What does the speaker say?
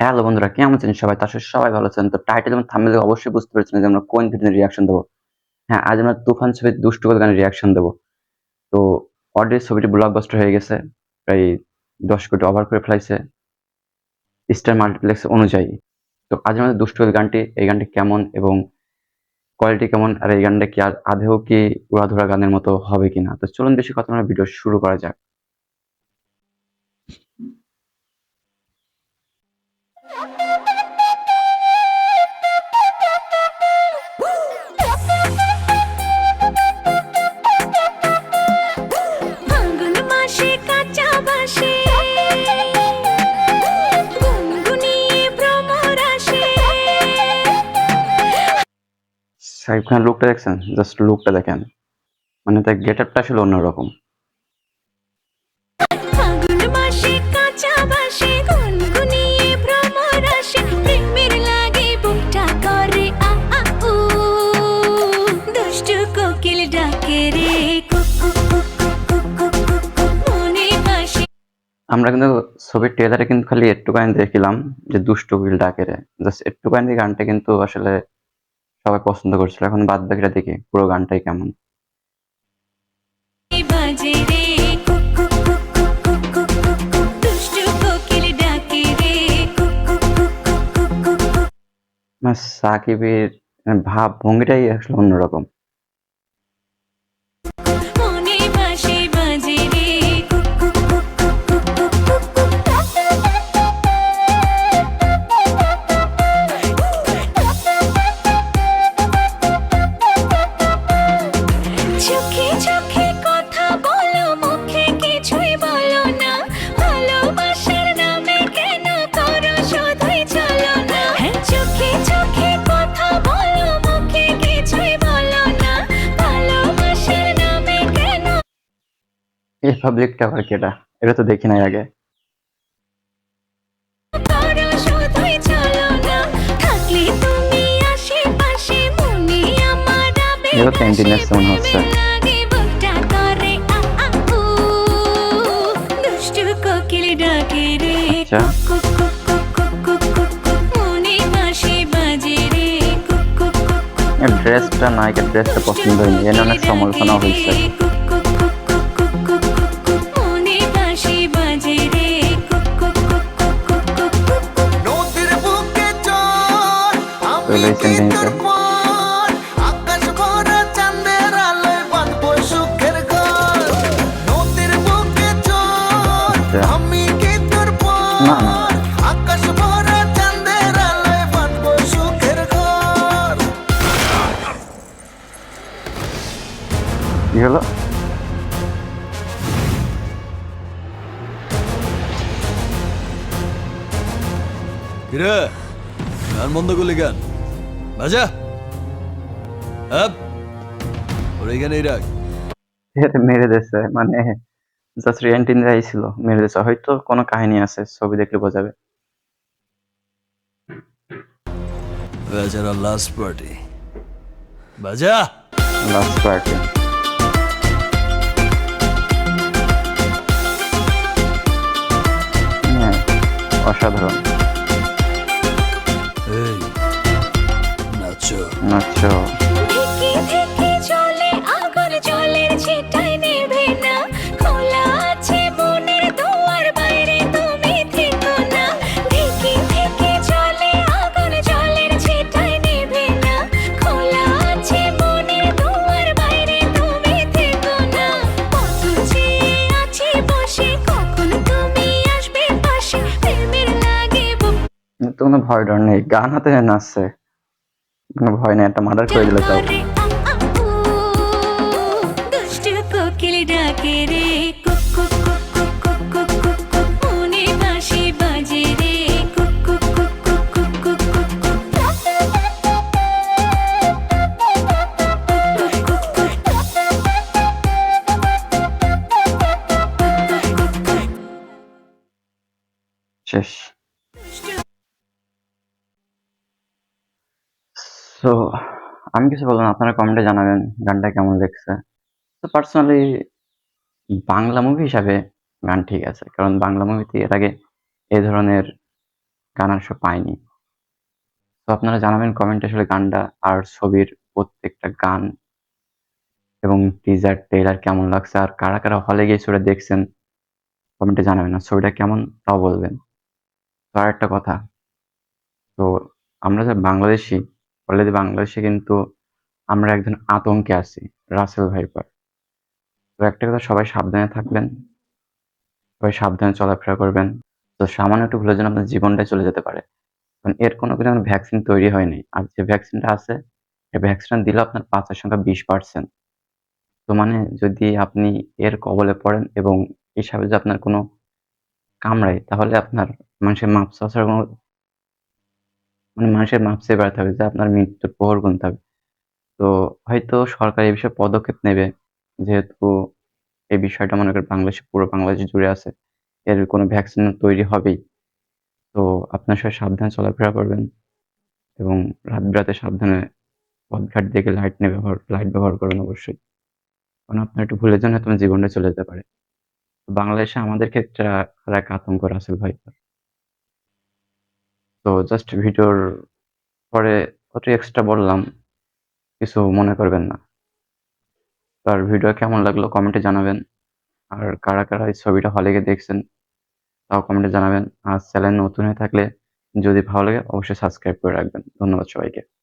Hello বন্ধুরা, কেমন আছেন সবাই? তো আসলে সবাই ভালো আছেন। তো টাইটেল এবং থাম্বনেল দেখে অবশ্যই বুঝতে পেরেছেন যে আমরা কোন ভিডিওর রিঅ্যাকশন দেব। হ্যাঁ, আজ আমরা তুফান ছবির দুষ্টু গল্প গানের রিঅ্যাকশন দেব। তো অলরেডি ছবিটি ব্লকবাস্টার হয়ে গেছে। প্রায় ১০ কোটি ওভার করে ফেলাইছে স্টার মাল্টিপ্লেক্স অনুযায়ী। তো আজ আমাদের দুষ্টু গল্প গানটি, এই গানটি কেমন এবং কোয়ালিটি কেমন আর এই গানটা কি আদৌ কি উড়াধুরা গানের মতো হবে কিনা? তো চলুন বেশি কথা না ভিডিও শুরু করা যাক। ফাল্গুন মাসে কাঁচা বাঁশে গুনগুনিয়ে ভ্রমর আসে। শাকিব খানের লুকটা দেখছেন? জাস্ট লুকটা দেখেন। মানে তার গেটআপটা আসলে অন্যরকম। ফাল্গুন মাসে কাঁচা বাঁশে গুনগুনিয়ে ভ্রমর আসে। প্রেমের লাগে বুকটা করে আ আ উ, দুষ্টু কোকিল ডাকে রে cook cook cook cook cook cook cook মনে বাসে। আমরা কিন্তু ছবির ট্রেলারে কিন্তু খালি একটুখানি দেখছিলাম যে দুষ্টু কোকিল ডাকে রে। জাস্ট একটুখানি গানটা কিন্তু আসলে সবাই পছন্দ করছিল। এখন বাদ বাকিটা দেখি পুরো গানটাই কেমন। বাজে রে cook cook cook cook cook cook cook cook দুষ্টু কোকিল ডাকে রে cook cook cook cook cook cook cook. সাকিবের ভাব ভঙ্গিটাই আসলে অন্যরকম। মনে বাঁশি বাজে রে cook cook cook cook cook cook cook চোখে চোখে কথা বলো মুখে কিছুই বলো না। ভালোবাসার নামে কেন করো শুধুই চলো না। চোখে চোখে কথা বলো মুখে কিছুই বলো না। ভালোবাসার নামে কেন এই পাবলিকটা আবার কেটা? এটা তো দেখি নাই আগে। করো শুধুই চলো না। থাকলে তুমি আশেপাশে মনে আমার আবে এগুলো ভাসে। ক্যান্টিনের মনে হচ্ছে। প্রেমে লাগে বুকটা করে আ আ উ, দুষ্টু কোকিল ডাকে রে আচ্ছা, cook cook cook cook cook cook cook মনে বাঁশি বাজে রে কুক কুক কুক কুক এর ড্রেসটা নায়িকার ড্রেসটা পছন্দ হয়নি, এর অনেক সমালোচনা হয়েছে। Cook cook cook cook cook cook cook cook মনে বাঁশি বাজে রে cook cook cook cook cook cook cook cook. নদীর বুকে চল তো আমি এই কি সেন্টেন্সে তোর পর আকাশ ভরা চাঁদের আলোয় বাঁধবো সুখের ঘর নদীর বুকে চল আচ্ছা, আমি কি তোর না না পর আকাশ ভরা চাঁদের আলোয় বাঁধবো সুখের ঘর কি হলো? কিরে গান বন্ধ করলি গান বাজা আপ ওর এখানেই রাখ এটা মেরে দিয়েছে, মানে জাস্ট রিয়েন্টিনরাই ছিল, মেরে দিয়েছে। হয়তো কোনো কাহিনী আছে, ছবি দেখলে বোঝা যাবে। বেচারা লাস্ট পার্টি বাজা লাস্ট পার্টি হ্যাঁ, অসাধারণ। এই নাচো নাচো। ঢেকে ঢেকে চলে আগুন জলের ছিটায় নেভে না। খোলা আছে মনের দুয়ার বাইরে তুমি থেকো না। ঢেকে ঢেকে চলে আগুন জলের ছিটায় নেভে না। খোলা আছে মনের দুয়ার বাইরে তুমি থেকো না। কত চেয়ে আছি বসে কখন তুমি আসবে পাশে। প্রেমের লাগে বুক তো কোনো ভয় ডর নেই, গান হাতে নাচছে, কোনো ভয় নেই। একটা মার্ডার করে দিলে তাও। করে আ আ উ, দুষ্টু কোকিল ডাকে রে cook cook cook cook cook cook cook cook মনে বাঁশি বাজে রে cook cook cook cook cook cook cook cook শেষ। সো আমি কিছু বলবো না, আপনারা কমেন্টে জানাবেন গানটা কেমন লাগছে। তো পার্সোনালি বাংলা মুভি হিসাবে গান ঠিক আছে, কারণ বাংলা মুভিতে এর আগে এই ধরনের গান আসলে পাইনি। তো আপনারা জানাবেন কমেন্টে আসলে গানটা আর ছবির প্রত্যেকটা গান এবং টিজার, ট্রেলার কেমন লাগছে আর কারা, কারা হলে গিয়ে ছবিটা দেখছেন কমেন্টে জানাবেন। আর ছবিটা কেমন তাও বলবেন। তো আরেকটা কথা, তো আমরা যে বাংলাদেশী, অলরেডি বাংলাদেশে কিন্তু আমরা একজন আতঙ্কে আছি, রাসেল ভাইপার। তো একটা কথা, সবাই সাবধানে থাকবেন, সবাই সাবধানে চলাফেরা করবেন। তো সামান্য একটু ভুলের জন্য আপনার জীবনটাই চলে যেতে পারে। কারণ এর কোনো ভ্যাকসিন তৈরি হয়নি। আর যে ভ্যাকসিনটা আছে, এই ভ্যাকসিনটা দিলে আপনার বাঁচার সংখ্যা 20%। তো মানে যদি আপনি এর কবলে পড়েন এবং হিসাবে যে আপনার কোনো কামড়ায়, তাহলে আপনার মানুষের মাপ চাওয়ার কোনো মানুষের মাপ চেয়ে বেড়াতে হবে যে আপনার মৃত্যুর প্রহর গুনতে হবে। তো হয়তো সরকার এই বিষয়ে পদক্ষেপ নেবে। যেহেতু এই বিষয়টা মনে করেন বাংলাদেশে, পুরো বাংলাদেশ জুড়ে আছে। এর কোনো ভ্যাকসিন তৈরি হবেই। তো আপনার সবাই সাবধানে চলাফেরা করবেন এবং রাত-বিরাতে সাবধানে পথঘাট দেখে লাইট ব্যবহার করুন অবশ্যই। কারণ আপনার একটু ভুলের জন্য তোমার জীবনটা চলে যেতে পারে। বাংলাদেশে আমাদের ক্ষেত্রে আর এক আতঙ্ক রাসেল ভাইপার। তো জাস্ট ভিডিওর পরে কত এক্সট্রা বললাম, কিছু মনে করবেন না। তো আর ভিডিও কেমন লাগলো কমেন্টে জানাবেন। আর কারা, কারা এই ছবিটা হলে গিয়ে দেখছেন তাও কমেন্টে জানাবেন। আর চ্যানেল নতুন হয়ে থাকলে যদি ভালো লাগে অবশ্যই সাবস্ক্রাইব করে রাখবেন। ধন্যবাদ সবাইকে।